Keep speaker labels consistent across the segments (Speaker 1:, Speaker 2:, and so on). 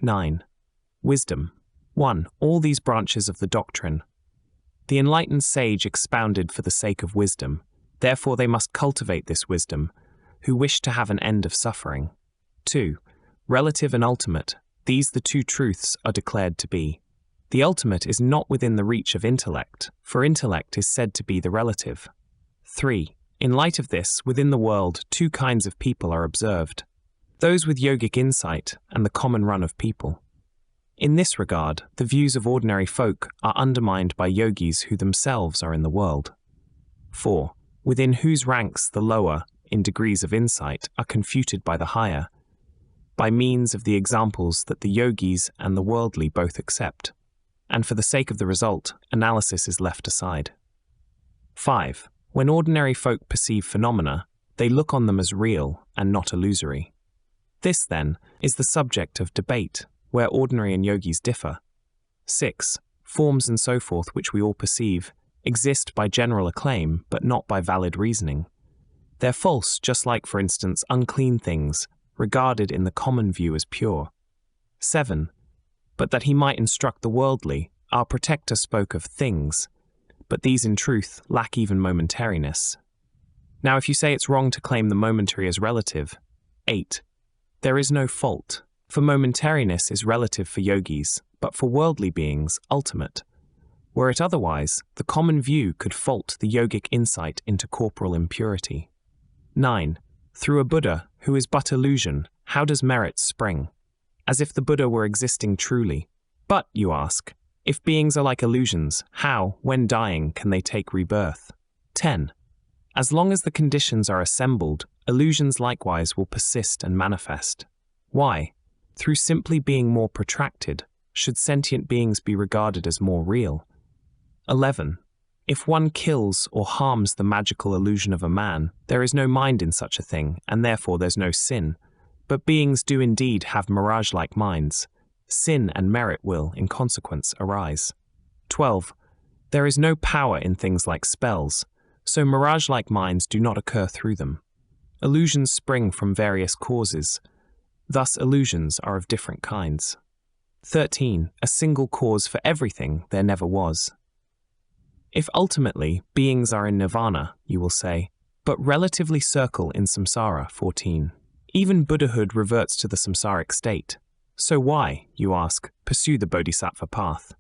Speaker 1: 9. Wisdom. 1. All these branches of the doctrine. The enlightened sage expounded for the sake of wisdom, therefore they must cultivate this wisdom, who wish to have an end of suffering. 2. Relative and ultimate. These the two truths are declared to be. The ultimate is not within the reach of intellect, for intellect is said to be the relative. 3. In light of this, within the world, two kinds of people are observed. Those with yogic insight and the common run of people. In this regard, the views of ordinary folk are undermined by yogis who themselves are in the world. 4. Within whose ranks the lower, in degrees of insight, are confuted by the higher, by means of the examples that the yogis and the worldly both accept, and for the sake of the result, analysis is left aside. 5. When ordinary folk perceive phenomena, they look on them as real and not illusory. This, then, is the subject of debate, where ordinary and yogis differ. 6. Forms and so forth which we all perceive exist by general acclaim, but not by valid reasoning. They're false, just like, for instance, unclean things, regarded in the common view as pure. 7. But that he might instruct the worldly, our protector spoke of things, but these in truth lack even momentariness. Now if you say it's wrong to claim the momentary as relative, 8. There is no fault, for momentariness is relative for yogis, but for worldly beings, ultimate. Were it otherwise, the common view could fault the yogic insight into corporal impurity. 9. Through a Buddha, who is but illusion, how does merit spring? As if the Buddha were existing truly. But, you ask, if beings are like illusions, how, when dying, can they take rebirth? 10. As long as the conditions are assembled, illusions likewise will persist and manifest. Why? Through simply being more protracted, should sentient beings be regarded as more real? 11. If one kills or harms the magical illusion of a man, there is no mind in such a thing, and therefore there's no sin. But beings do indeed have mirage-like minds. Sin and merit will, in consequence, arise. 12. There is no power in things like spells, so mirage-like minds do not occur through them. Illusions spring from various causes. Thus illusions are of different kinds. 13. A single cause for everything there never was. If ultimately beings are in nirvana, you will say, but relatively circle in samsara. 14. Even Buddhahood reverts to the samsaric state. So why, you ask, pursue the Bodhisattva path?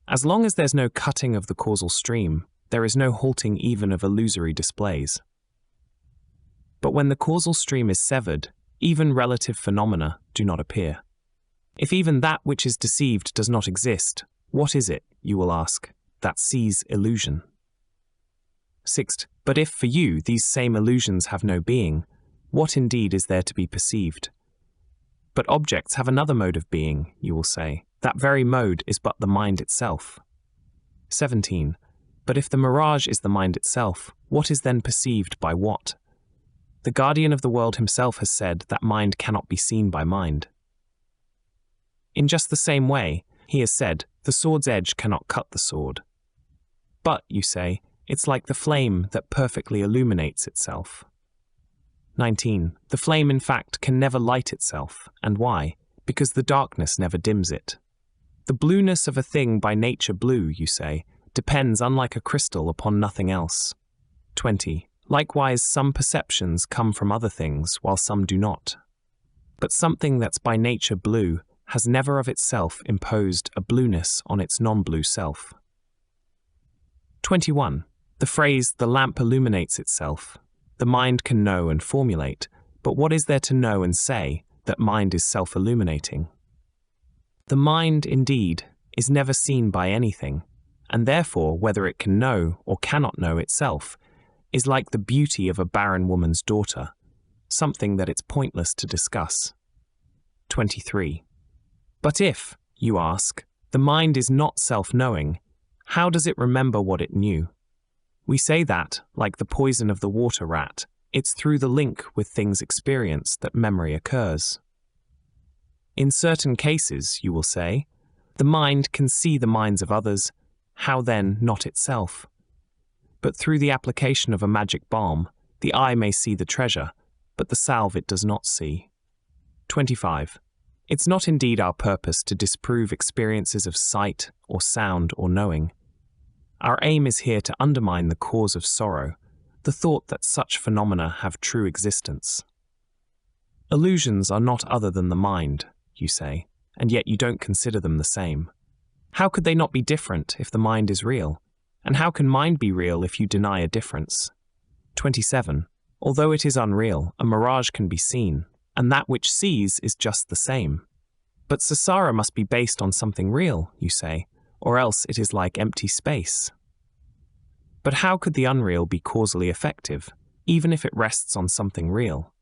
Speaker 1: As long as there's no cutting of the causal stream, there is no halting even of illusory displays. But when the causal stream is severed, even relative phenomena do not appear. If even that which is deceived does not exist, what is it, you will ask, that sees illusion? 6. But if for you these same illusions have no being, what indeed is there to be perceived? But objects have another mode of being, you will say. That very mode is but the mind itself. 17. But if the mirage is the mind itself, what is then perceived by what? The guardian of the world himself has said that mind cannot be seen by mind. In just the same way, he has said, the sword's edge cannot cut the sword. But, you say, it's like the flame that perfectly illuminates itself. 19. The flame, in fact, can never light itself. And why? Because the darkness never dims it. The blueness of a thing by nature blue, you say, depends, unlike a crystal, upon nothing else. 20. Likewise, some perceptions come from other things, while some do not. But something that's by nature blue has never of itself imposed a blueness on its non-blue self. 21. The phrase, the lamp illuminates itself. The mind can know and formulate, but what is there to know and say that mind is self-illuminating? The mind, indeed, is never seen by anything, and therefore whether it can know or cannot know itself is like the beauty of a barren woman's daughter, something that it's pointless to discuss. 23. But if, you ask, the mind is not self-knowing, how does it remember what it knew? We say that, like the poison of the water rat, it's through the link with things experienced that memory occurs. In certain cases, you will say, the mind can see the minds of others, how then not itself? But through the application of a magic balm, the eye may see the treasure, but the salve it does not see. 25. It's not indeed our purpose to disprove experiences of sight or sound or knowing. Our aim is here to undermine the cause of sorrow, the thought that such phenomena have true existence. Illusions are not other than the mind, you say, and yet you don't consider them the same. How could they not be different if the mind is real? And how can mind be real if you deny a difference? 27. Although it is unreal, a mirage can be seen, and that which sees is just the same. But samsara must be based on something real, you say, or else it is like empty space. But how could the unreal be causally effective, even if it rests on something real?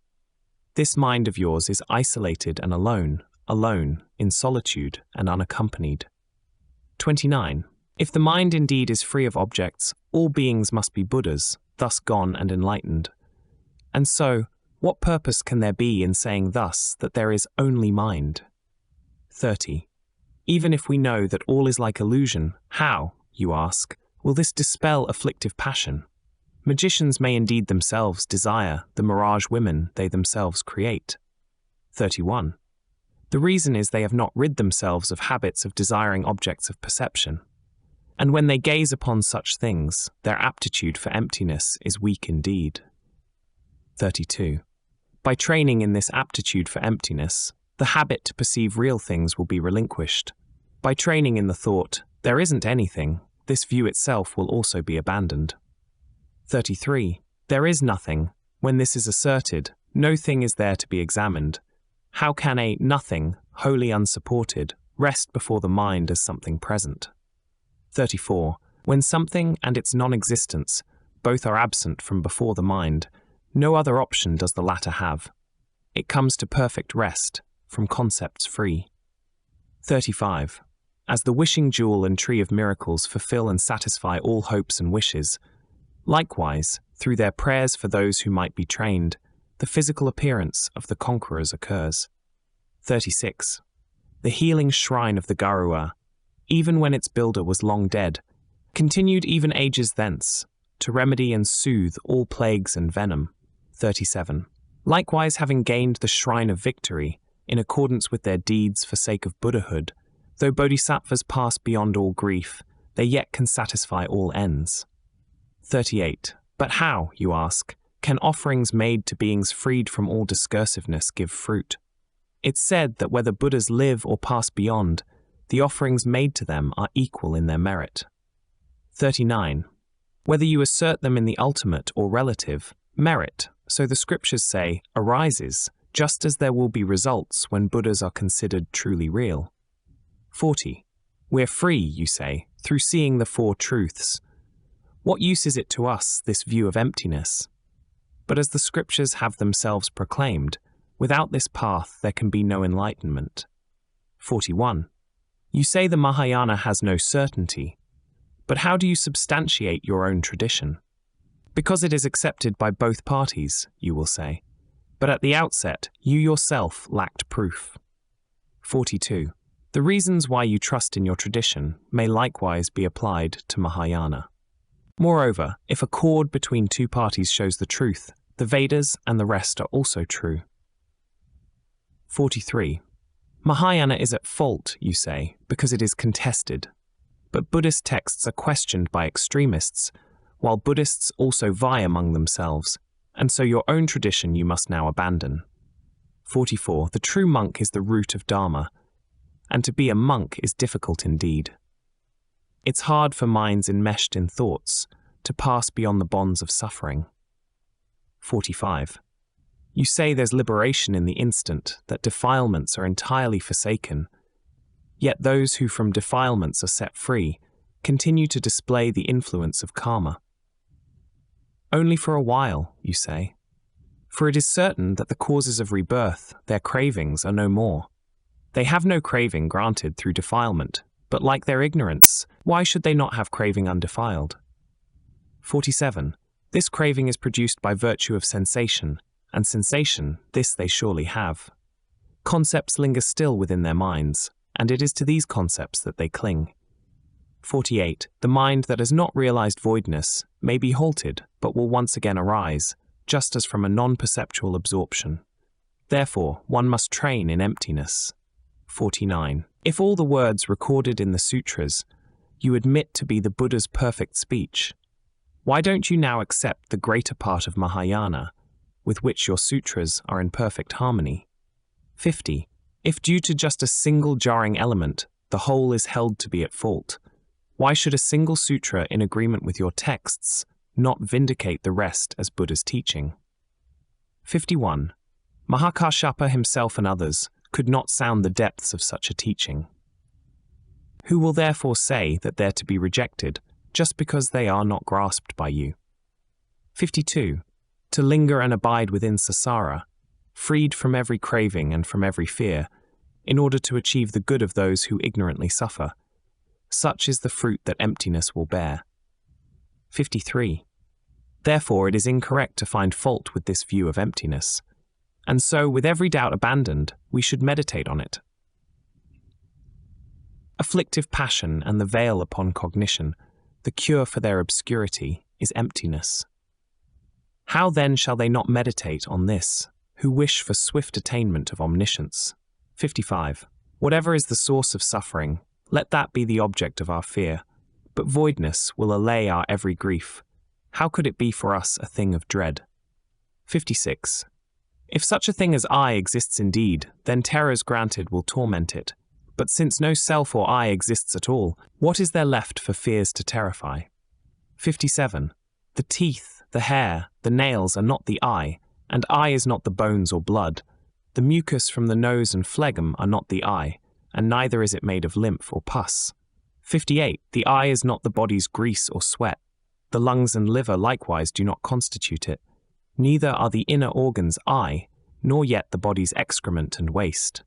Speaker 1: This mind of yours is isolated and alone, in solitude and unaccompanied. 29. If the mind indeed is free of objects, all beings must be Buddhas, thus gone and enlightened. And so, what purpose can there be in saying thus that there is only mind? 30. Even if we know that all is like illusion, how, you ask, will this dispel afflictive passion? Magicians may indeed themselves desire the mirage women they themselves create. 31. The reason is they have not rid themselves of habits of desiring objects of perception. And when they gaze upon such things, their aptitude for emptiness is weak indeed. 32. By training in this aptitude for emptiness, the habit to perceive real things will be relinquished. By training in the thought, there isn't anything, this view itself will also be abandoned. 33. There is nothing. When this is asserted, no thing is there to be examined. How can a nothing, wholly unsupported, rest before the mind as something present? 34. When something and its non-existence both are absent from before the mind, no other option does the latter have. It comes to perfect rest, from concepts free. 35. As the wishing jewel and tree of miracles fulfill and satisfy all hopes and wishes, likewise, through their prayers for those who might be trained, the physical appearance of the conquerors occurs. 36. The healing shrine of the Garua, even when its builder was long dead, continued even ages thence, to remedy and soothe all plagues and venom. 37. Likewise, having gained the shrine of victory, in accordance with their deeds for sake of Buddhahood, though bodhisattvas pass beyond all grief, they yet can satisfy all ends. 38. But how, you ask, can offerings made to beings freed from all discursiveness give fruit? It's said that whether Buddhas live or pass beyond, the offerings made to them are equal in their merit. 39. Whether you assert them in the ultimate or relative, merit, so the scriptures say, arises, just as there will be results when Buddhas are considered truly real. 40. We're free, you say, through seeing the four truths. What use is it to us, this view of emptiness? But as the scriptures have themselves proclaimed, without this path there can be no enlightenment. 41. You say the Mahayana has no certainty, but how do you substantiate your own tradition? Because it is accepted by both parties, you will say, but at the outset you yourself lacked proof. 42. The reasons why you trust in your tradition may likewise be applied to Mahayana. Moreover, if a cord between two parties shows the truth, the Vedas and the rest are also true. 43. Mahayana is at fault, you say, because it is contested. But Buddhist texts are questioned by extremists, while Buddhists also vie among themselves, and so your own tradition you must now abandon. 44. The true monk is the root of Dharma, and to be a monk is difficult indeed. It's hard for minds enmeshed in thoughts to pass beyond the bonds of suffering. 45. You say there's liberation in the instant, that defilements are entirely forsaken, yet those who from defilements are set free continue to display the influence of karma. Only for a while, you say, for it is certain that the causes of rebirth, their cravings, are no more. They have no craving granted through defilement, but like their ignorance, why should they not have craving undefiled? 47. This craving is produced by virtue of sensation, and sensation, this they surely have. Concepts linger still within their minds, and it is to these concepts that they cling. 48. The mind that has not realized voidness may be halted, but will once again arise, just as from a non-perceptual absorption. Therefore, one must train in emptiness. 49. If all the words recorded in the sutras you admit to be the Buddha's perfect speech, why don't you now accept the greater part of Mahayana, with which your sutras are in perfect harmony? 50. If due to just a single jarring element, the whole is held to be at fault, why should a single sutra in agreement with your texts not vindicate the rest as Buddha's teaching? 51. Mahakassapa himself and others could not sound the depths of such a teaching. Who will therefore say that they're to be rejected just because they are not grasped by you? 52. To linger and abide within samsara, freed from every craving and from every fear, in order to achieve the good of those who ignorantly suffer. Such is the fruit that emptiness will bear. 53. Therefore, it is incorrect to find fault with this view of emptiness, and so, with every doubt abandoned, we should meditate on it. Afflictive passion and the veil upon cognition, the cure for their obscurity, is emptiness. How then shall they not meditate on this, who wish for swift attainment of omniscience? 55. Whatever is the source of suffering, let that be the object of our fear, but voidness will allay our every grief. How could it be for us a thing of dread? 56. If such a thing as I exists indeed, then terrors granted will torment it. But since no self or I exists at all, what is there left for fears to terrify? 57. The teeth, the hair, the nails are not the eye, and eye is not the bones or blood. The mucus from the nose and phlegm are not the eye, and neither is it made of lymph or pus. 58. The eye is not the body's grease or sweat. The lungs and liver likewise do not constitute it. Neither are the inner organs eye, nor yet the body's excrement and waste.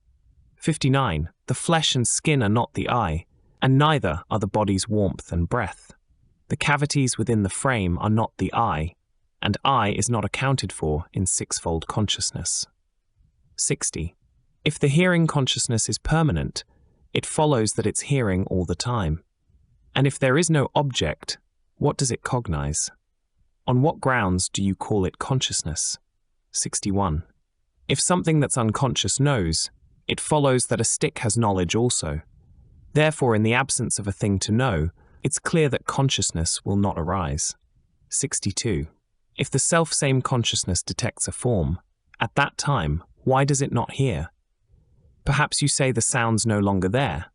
Speaker 1: 59. The flesh and skin are not the eye, and neither are the body's warmth and breath. The cavities within the frame are not the eye, and eye is not accounted for in sixfold consciousness. 60. If the hearing consciousness is permanent, it follows that it's hearing all the time. And if there is no object, what does it cognize? On what grounds do you call it consciousness? 61. If something that's unconscious knows, it follows that a stick has knowledge also. Therefore, in the absence of a thing to know, it's clear that consciousness will not arise. 62. If the self-same consciousness detects a form, at that time, why does it not hear? Perhaps you say the sound's no longer there.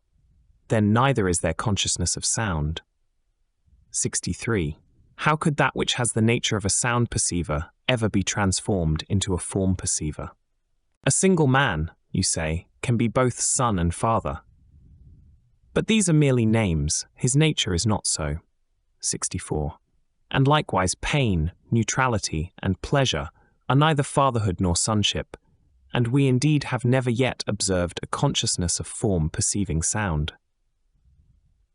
Speaker 1: Then neither is there consciousness of sound. 63. How could that which has the nature of a sound perceiver ever be transformed into a form perceiver? A single man, you say, can be both son and father. But these are merely names, his nature is not so. 64. And likewise pain, neutrality, and pleasure are neither fatherhood nor sonship, and we indeed have never yet observed a consciousness of form perceiving sound.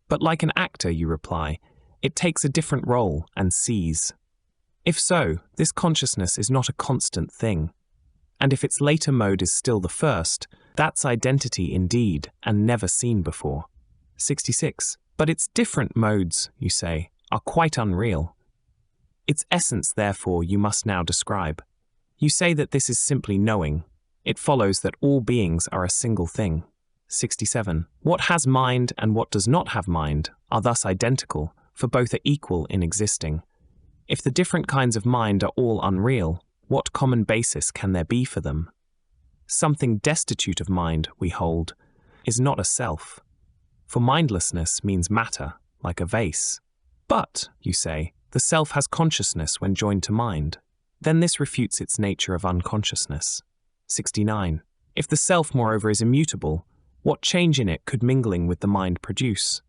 Speaker 1: But like an actor, you reply, it takes a different role and sees. If so, this consciousness is not a constant thing, and if its later mode is still the first, that's identity indeed, and never seen before. 66. But its different modes, you say, are quite unreal. Its essence, therefore, you must now describe. You say that this is simply knowing. It follows that all beings are a single thing. 67. What has mind and what does not have mind are thus identical, for both are equal in existing. If the different kinds of mind are all unreal, what common basis can there be for them? Something destitute of mind, we hold, is not a self. For mindlessness means matter, like a vase. But, you say, the self has consciousness when joined to mind. Then this refutes its nature of unconsciousness. 69. If the self, moreover, is immutable, what change in it could mingling with the mind produce?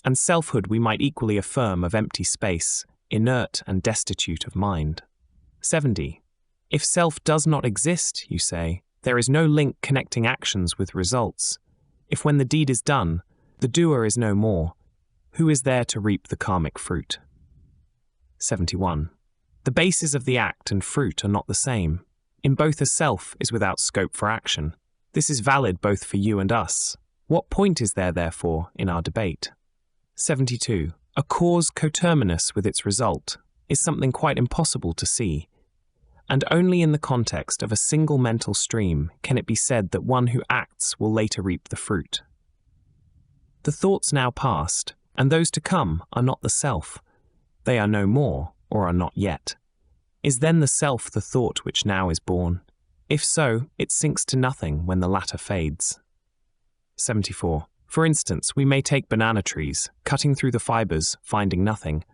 Speaker 1: And selfhood we might equally affirm of empty space, inert and destitute of mind. 70. If self does not exist, you say, there is no link connecting actions with results. If when the deed is done, the doer is no more, who is there to reap the karmic fruit? 71. The bases of the act and fruit are not the same. In both a self is without scope for action. This is valid both for you and us. What point is there, therefore, in our debate? 72. A cause coterminous with its result is something quite impossible to see. and only in the context of a single mental stream can it be said that one who acts will later reap the fruit. The thoughts now past, and those to come, are not the self. They are no more, or are not yet. Is then the self the thought which now is born? If so, it sinks to nothing when the latter fades. 74. For instance, we may take banana trees, cutting through the fibers, finding nothing.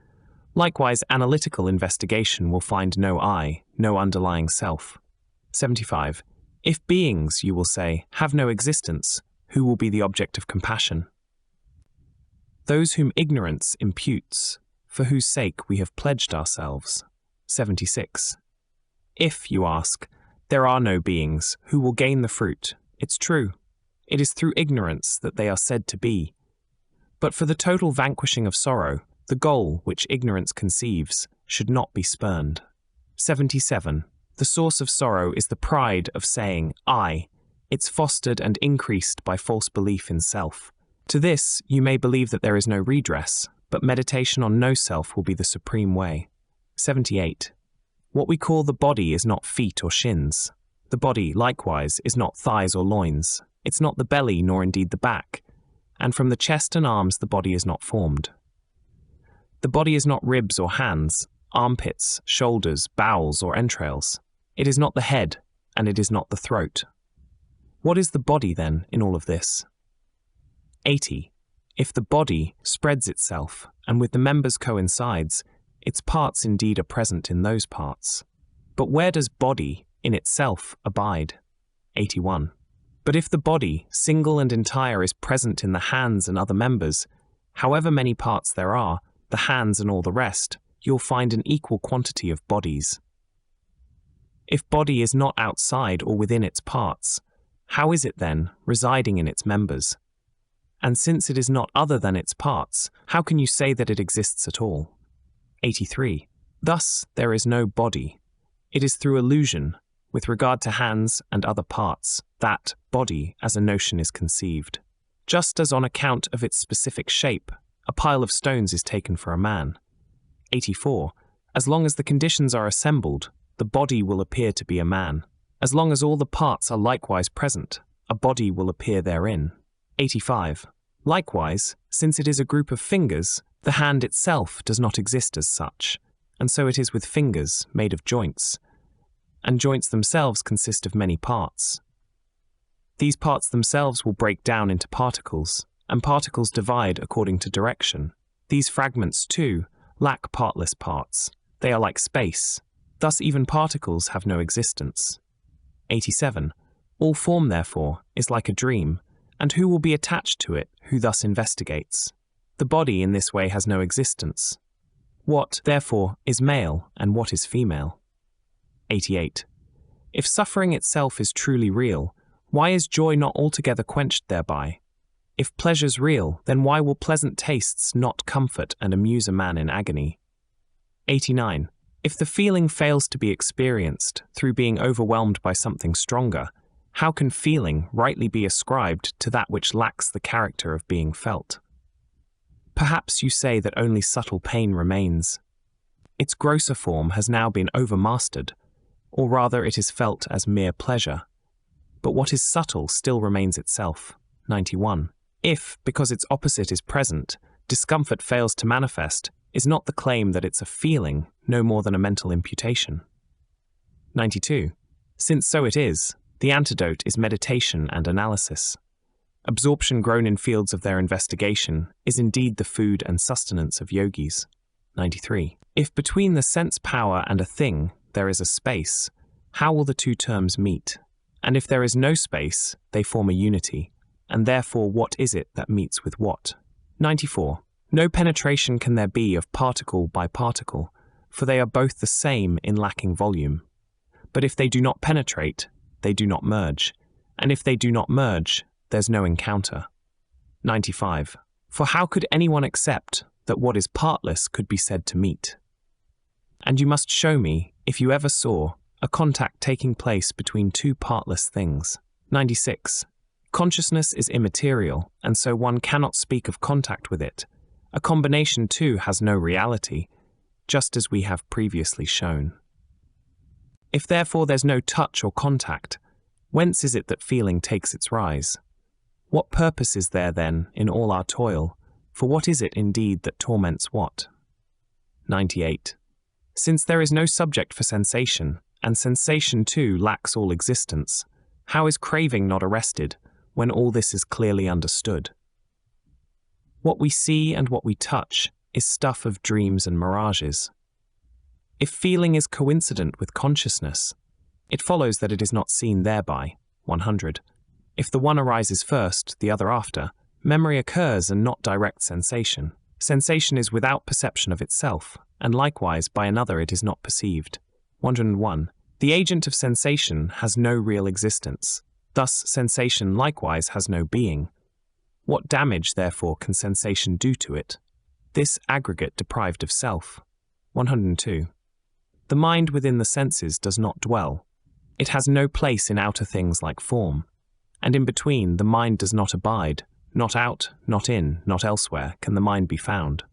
Speaker 1: Likewise, analytical investigation will find no I, no underlying self. 75. If beings, you will say, have no existence, who will be the object of compassion? Those whom ignorance imputes, for whose sake we have pledged ourselves. 76. If, you ask, there are no beings, who will gain the fruit? It's true. It is through ignorance that they are said to be. But for the total vanquishing of sorrow, the goal which ignorance conceives should not be spurned. 77. The source of sorrow is the pride of saying, I. It's fostered and increased by false belief in self. To this, you may believe that there is no redress, but meditation on no self will be the supreme way. 78. What we call the body is not feet or shins. The body, likewise, is not thighs or loins. It's not the belly, nor indeed the back. And from the chest and arms the body is not formed. The body is not ribs or hands, armpits, shoulders, bowels, or entrails. It is not the head, and it is not the throat. What is the body, then, in all of this? 80. If the body spreads itself, and with the members coincides, its parts indeed are present in those parts. But where does body, in itself, abide? 81. But if the body, single and entire, is present in the hands and other members, however many parts there are, the hands and all the rest, you'll find an equal quantity of bodies. If body is not outside or within its parts, how is it then residing in its members? And since it is not other than its parts, how can you say that it exists at all? 83. Thus, there is no body. It is through illusion, with regard to hands and other parts, that body as a notion is conceived. Just as on account of its specific shape, a pile of stones is taken for a man. 84. As long as the conditions are assembled, the body will appear to be a man. As long as all the parts are likewise present, a body will appear therein. 85. Likewise, since it is a group of fingers, the hand itself does not exist as such, and so it is with fingers made of joints, and joints themselves consist of many parts. These parts themselves will break down into particles, and particles divide according to direction. These fragments, too, lack partless parts. They are like space. Thus even particles have no existence. 87. All form, therefore, is like a dream, and who will be attached to it who thus investigates? The body in this way has no existence. What, therefore, is male and what is female? 88. If suffering itself is truly real, why is joy not altogether quenched thereby? If pleasure's real, then why will pleasant tastes not comfort and amuse a man in agony? 89. If the feeling fails to be experienced through being overwhelmed by something stronger, how can feeling rightly be ascribed to that which lacks the character of being felt? Perhaps you say that only subtle pain remains. Its grosser form has now been overmastered, or rather it is felt as mere pleasure. But what is subtle still remains itself. 91. If, because its opposite is present, discomfort fails to manifest, is not the claim that it's a feeling no more than a mental imputation? 92. Since so it is, the antidote is meditation and analysis. Absorption grown in fields of their investigation is indeed the food and sustenance of yogis. 93. If between the sense power and a thing there is a space, how will the two terms meet? And if there is no space, they form a unity. And therefore what is it that meets with what? 94. No penetration can there be of particle by particle, for they are both the same in lacking volume. But if they do not penetrate, they do not merge. And if they do not merge, there's no encounter. 95. For how could anyone accept that what is partless could be said to meet? And you must show me, if you ever saw, a contact taking place between two partless things. 96. Consciousness is immaterial, and so one cannot speak of contact with it. A combination, too, has no reality, just as we have previously shown. If therefore there's no touch or contact, whence is it that feeling takes its rise? What purpose is there then in all our toil? For what is it indeed that torments what? 98. Since there is no subject for sensation, and sensation too lacks all existence, how is craving not arrested, when all this is clearly understood? What we see and what we touch is stuff of dreams and mirages. If feeling is coincident with consciousness, it follows that it is not seen thereby. 100. If the one arises first, the other after, memory occurs and not direct sensation. Sensation is without perception of itself, and likewise by another it is not perceived. 101. The agent of sensation has no real existence. Thus sensation likewise has no being. What damage, therefore, can sensation do to it? This aggregate deprived of self. 102. The mind within the senses does not dwell. It has no place in outer things like form. And in between, the mind does not abide. Not out, not in, not elsewhere can the mind be found.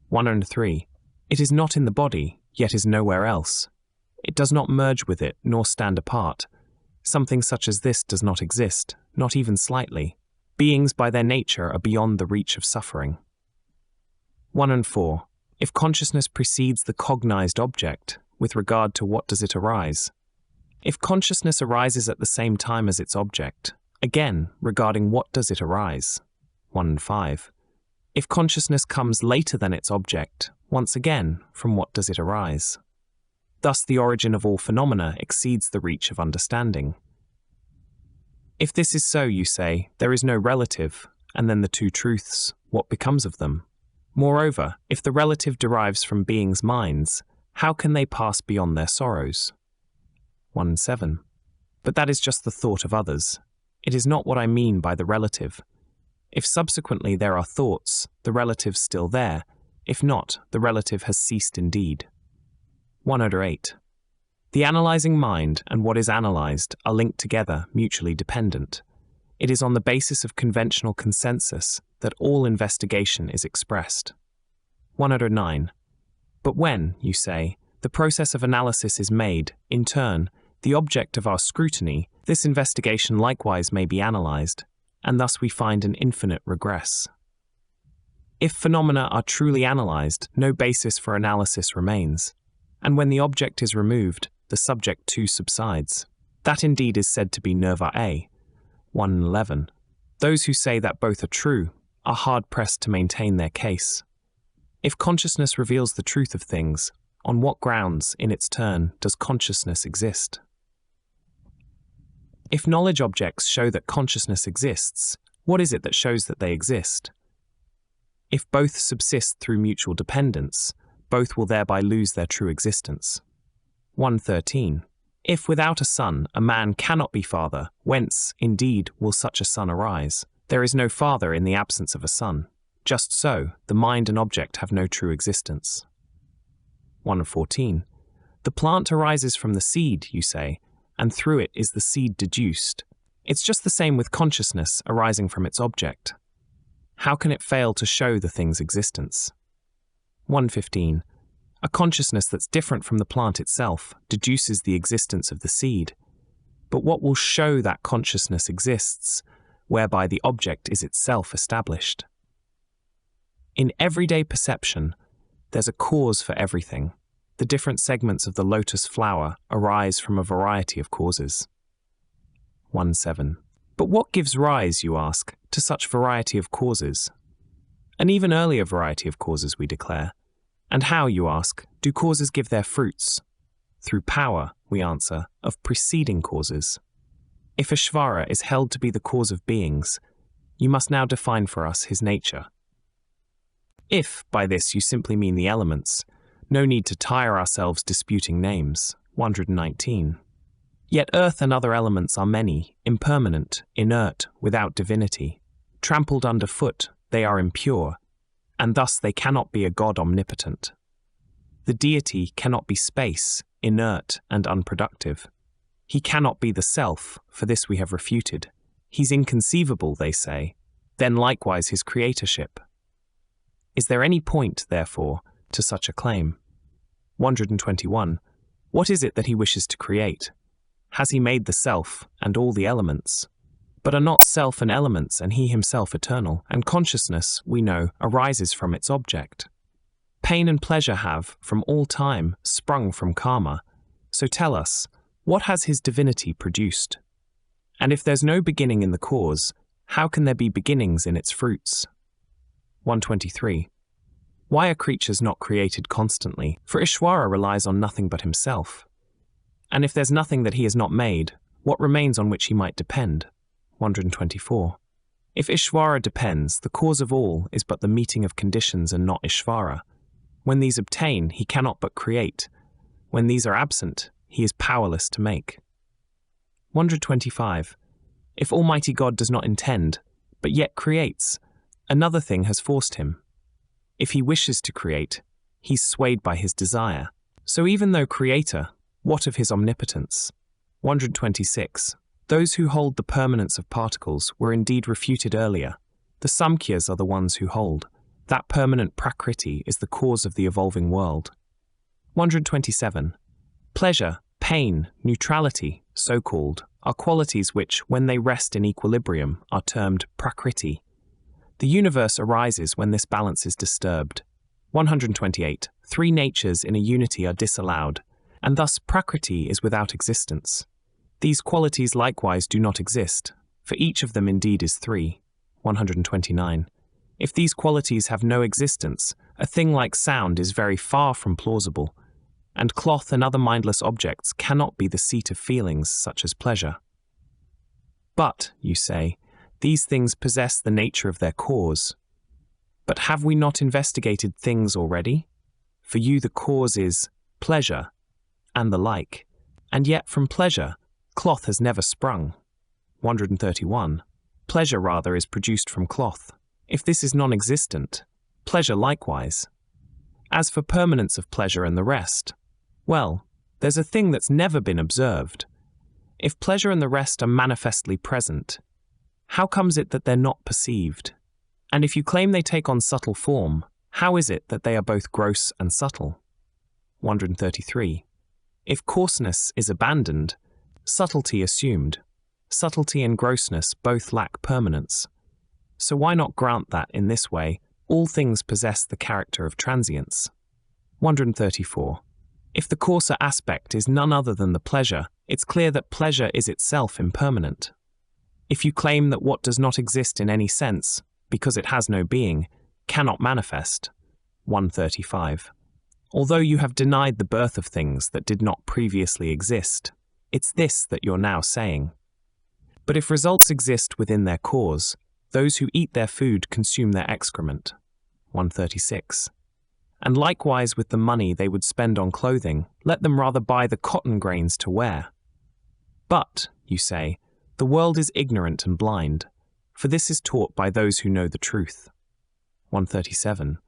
Speaker 1: 103. It is not in the body, yet is nowhere else. It does not merge with it, nor stand apart. Something such as this does not exist, not even slightly. Beings by their nature are beyond the reach of suffering. 104. If consciousness precedes the cognized object, with regard to what does it arise? If consciousness arises at the same time as its object, again, regarding what does it arise? 105. If consciousness comes later than its object, once again, from what does it arise? Thus the origin of all phenomena exceeds the reach of understanding. If this is so, you say, there is no relative, and then the two truths, what becomes of them? Moreover, if the relative derives from beings' minds, how can they pass beyond their sorrows? 107. But that is just the thought of others. It is not what I mean by the relative. If subsequently there are thoughts, the relative's still there. If not, the relative has ceased indeed. 108. The analyzing mind and what is analyzed are linked together, mutually dependent. It is on the basis of conventional consensus that all investigation is expressed. 109. But when, you say, the process of analysis is made, in turn, the object of our scrutiny, this investigation likewise may be analyzed, and thus we find an infinite regress. If phenomena are truly analyzed, no basis for analysis remains, and when the object is removed, the subject too subsides. That indeed is said to be nirvana. 111. Those who say that both are true are hard-pressed to maintain their case. If consciousness reveals the truth of things, on what grounds, in its turn, does consciousness exist? If knowledge objects show that consciousness exists, what is it that shows that they exist? If both subsist through mutual dependence, both will thereby lose their true existence. 113. If without a son a man cannot be father, whence, indeed, will such a son arise? There is no father in the absence of a son. Just so, the mind and object have no true existence. 114. The plant arises from the seed, you say, and through it is the seed deduced. It's just the same with consciousness arising from its object. How can it fail to show the thing's existence? 115. A consciousness that's different from the plant itself deduces the existence of the seed. But what will show that consciousness exists, whereby the object is itself established? In everyday perception, there's a cause for everything. The different segments of the lotus flower arise from a variety of causes. 1.7. But what gives rise, you ask, to such variety of causes? An even earlier variety of causes, we declare. And how, you ask, do causes give their fruits? Through power, we answer, of preceding causes. If Ishvara is held to be the cause of beings, you must now define for us his nature. If, by this, you simply mean the elements, no need to tire ourselves disputing names. 119. Yet earth and other elements are many, impermanent, inert, without divinity. Trampled underfoot, they are impure, and thus they cannot be a God omnipotent. The deity cannot be space, inert and unproductive. He cannot be the self, for this we have refuted. He's inconceivable, they say, then likewise his creatorship. Is there any point, therefore, to such a claim? 121. What is it that he wishes to create? Has he made the self and all the elements? But are not self and elements and he himself eternal? And consciousness, we know, arises from its object. Pain and pleasure have, from all time, sprung from karma. So tell us, what has his divinity produced? And if there's no beginning in the cause, how can there be beginnings in its fruits? 123. Why are creatures not created constantly? For Ishvara relies on nothing but himself. And if there's nothing that he has not made, what remains on which he might depend? 124. If Ishvara depends, the cause of all is but the meeting of conditions and not Ishvara. When these obtain, he cannot but create. When these are absent, he is powerless to make. 125. If Almighty God does not intend, but yet creates, another thing has forced him. If he wishes to create, he's swayed by his desire. So even though creator, what of his omnipotence? 126. Those who hold the permanence of particles were indeed refuted earlier. The Samkhyas are the ones who hold. That permanent prakriti is the cause of the evolving world. 127. Pleasure, pain, neutrality, so-called, are qualities which, when they rest in equilibrium, are termed prakriti. The universe arises when this balance is disturbed. 128. Three natures in a unity are disallowed, and thus prakriti is without existence. These qualities likewise do not exist, for each of them indeed is three. 129. If these qualities have no existence, a thing like sound is very far from plausible, and cloth and other mindless objects cannot be the seat of feelings such as pleasure. But, you say, these things possess the nature of their cause. But have we not investigated things already? For you the cause is pleasure, and the like, and yet from pleasure, cloth has never sprung. 131. Pleasure rather is produced from cloth. If this is non-existent, pleasure likewise. As for permanence of pleasure and the rest, well, there's a thing that's never been observed. If pleasure and the rest are manifestly present, how comes it that they're not perceived? And if you claim they take on subtle form, how is it that they are both gross and subtle? 133. If coarseness is abandoned, subtlety assumed. Subtlety and grossness both lack permanence. So why not grant that, in this way, all things possess the character of transience? 134. If the coarser aspect is none other than the pleasure, it's clear that pleasure is itself impermanent. If you claim that what does not exist in any sense, because it has no being, cannot manifest. 135. Although you have denied the birth of things that did not previously exist, it's this that you're now saying. But if results exist within their cause, those who eat their food consume their excrement. 136. And likewise with the money they would spend on clothing, let them rather buy the cotton grains to wear. But, you say, the world is ignorant and blind, for this is taught by those who know the truth. 137.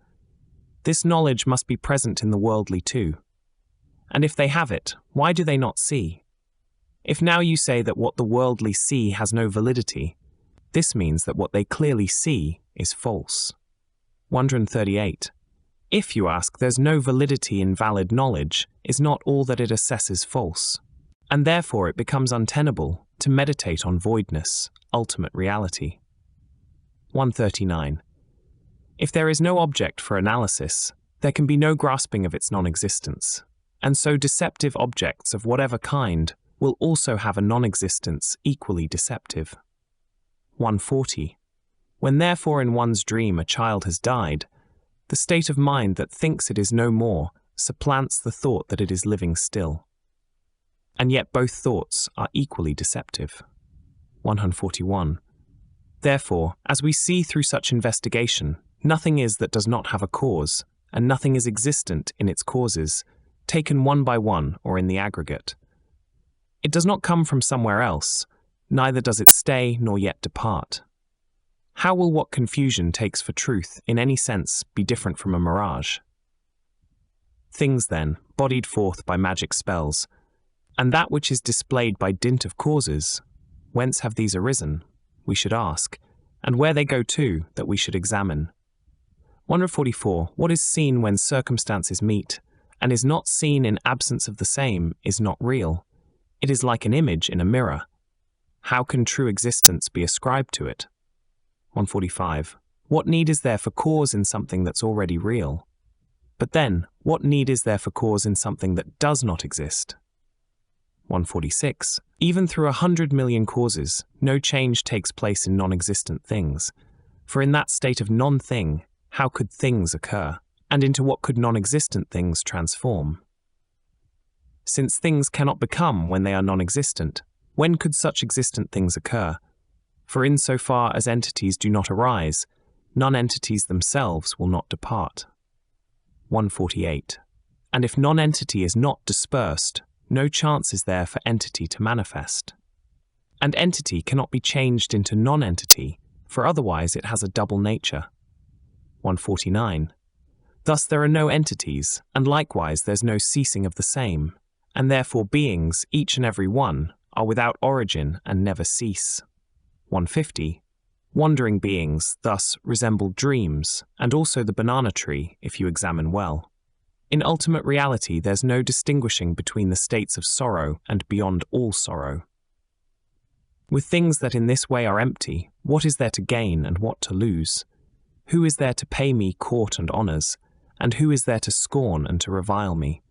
Speaker 1: This knowledge must be present in the worldly too. And if they have it, why do they not see? If now you say that what the worldly see has no validity, this means that what they clearly see is false. 138. If, you ask, there's no validity in valid knowledge, is not all that it assesses false? And therefore it becomes untenable to meditate on voidness, ultimate reality. 139. If there is no object for analysis, there can be no grasping of its non-existence, and so deceptive objects of whatever kind will also have a non-existence equally deceptive. 140. When therefore in one's dream a child has died, the state of mind that thinks it is no more supplants the thought that it is living still. And yet both thoughts are equally deceptive. 141. Therefore, as we see through such investigation, nothing is that does not have a cause, and nothing is existent in its causes, taken one by one or in the aggregate. It does not come from somewhere else, neither does it stay nor yet depart. How will what confusion takes for truth in any sense be different from a mirage? Things then, bodied forth by magic spells, and that which is displayed by dint of causes, whence have these arisen, we should ask, and where they go to, that we should examine. 144. What is seen when circumstances meet, and is not seen in absence of the same, is not real. It is like an image in a mirror. How can true existence be ascribed to it? 145. What need is there for cause in something that's already real? But then, what need is there for cause in something that does not exist? 146. Even through 100 million causes, no change takes place in non-existent things. For in that state of non-thing, how could things occur? And into what could non-existent things transform? Since things cannot become when they are non-existent, when could such existent things occur? For insofar as entities do not arise, non-entities themselves will not depart. 148. And if non-entity is not dispersed, no chance is there for entity to manifest. And entity cannot be changed into non-entity, for otherwise it has a double nature. 149. Thus there are no entities, and likewise there's no ceasing of the same, and therefore beings, each and every one, are without origin and never cease. 150. Wandering beings thus resemble dreams, and also the banana tree, if you examine well. In ultimate reality, there's no distinguishing between the states of sorrow and beyond all sorrow. With things that in this way are empty, what is there to gain and what to lose? Who is there to pay me court and honours, and who is there to scorn and to revile me?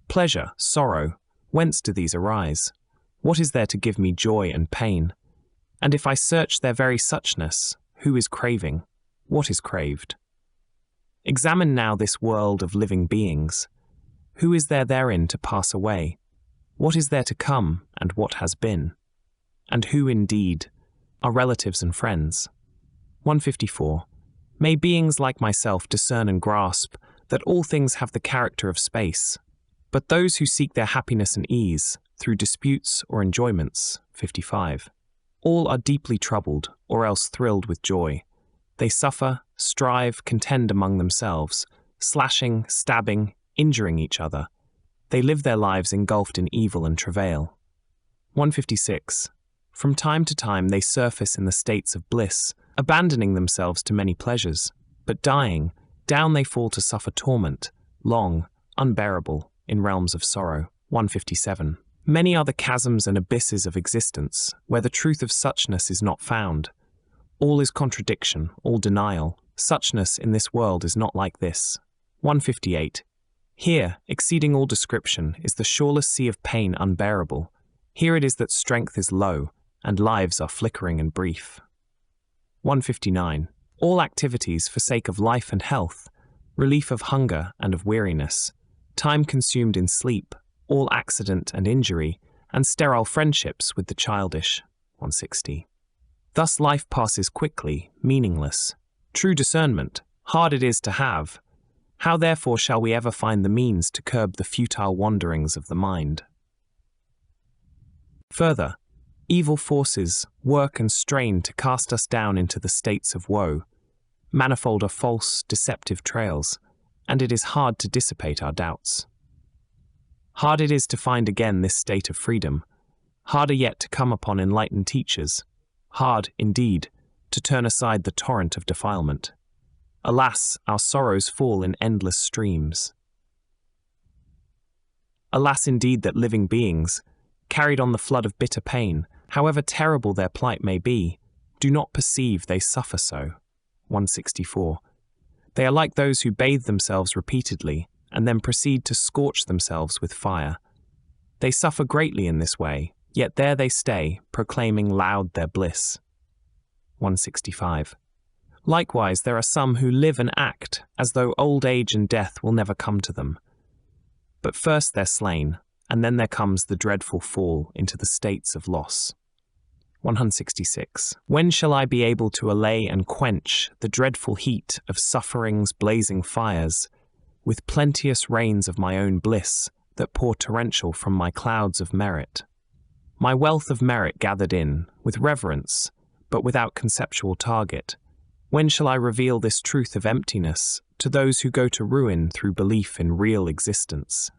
Speaker 1: Pleasure, sorrow, whence do these arise? What is there to give me joy and pain? And if I search their very suchness, who is craving? What is craved? Examine now this world of living beings. Who is there therein to pass away? What is there to come, and what has been? And who, indeed, are relatives and friends? 154. May beings like myself discern and grasp that all things have the character of space, but those who seek their happiness and ease, through disputes or enjoyments, 55. All are deeply troubled, or else thrilled with joy. They suffer, strive, contend among themselves, slashing, stabbing, injuring each other. They live their lives engulfed in evil and travail. 156. From time to time they surface in the states of bliss, abandoning themselves to many pleasures, but dying, down they fall to suffer torment, long, unbearable, in realms of sorrow. 157. Many are the chasms and abysses of existence, where the truth of suchness is not found. All is contradiction, all denial. Suchness in this world is not like this. 158. Here, exceeding all description, is the shoreless sea of pain unbearable. Here it is that strength is low, and lives are flickering and brief. 159. All activities for sake of life and health, relief of hunger and of weariness, time consumed in sleep, all accident and injury, and sterile friendships with the childish. 160. Thus life passes quickly, meaningless. True discernment, hard it is to have. How therefore shall we ever find the means to curb the futile wanderings of the mind? Further, evil forces work and strain to cast us down into the states of woe. Manifold are false, deceptive trails, and it is hard to dissipate our doubts. Hard it is to find again this state of freedom, harder yet to come upon enlightened teachers, hard, indeed, to turn aside the torrent of defilement. Alas, our sorrows fall in endless streams. Alas indeed that living beings, carried on the flood of bitter pain, however terrible their plight may be, do not perceive they suffer so. 164. They are like those who bathe themselves repeatedly, and then proceed to scorch themselves with fire. They suffer greatly in this way, yet there they stay, proclaiming loud their bliss. 165. Likewise, there are some who live and act as though old age and death will never come to them. But first they're slain, and then there comes the dreadful fall into the states of loss. 166. When shall I be able to allay and quench the dreadful heat of suffering's blazing fires, with plenteous rains of my own bliss that pour torrential from my clouds of merit? My wealth of merit gathered in, with reverence, but without conceptual target, when shall I reveal this truth of emptiness to those who go to ruin through belief in real existence?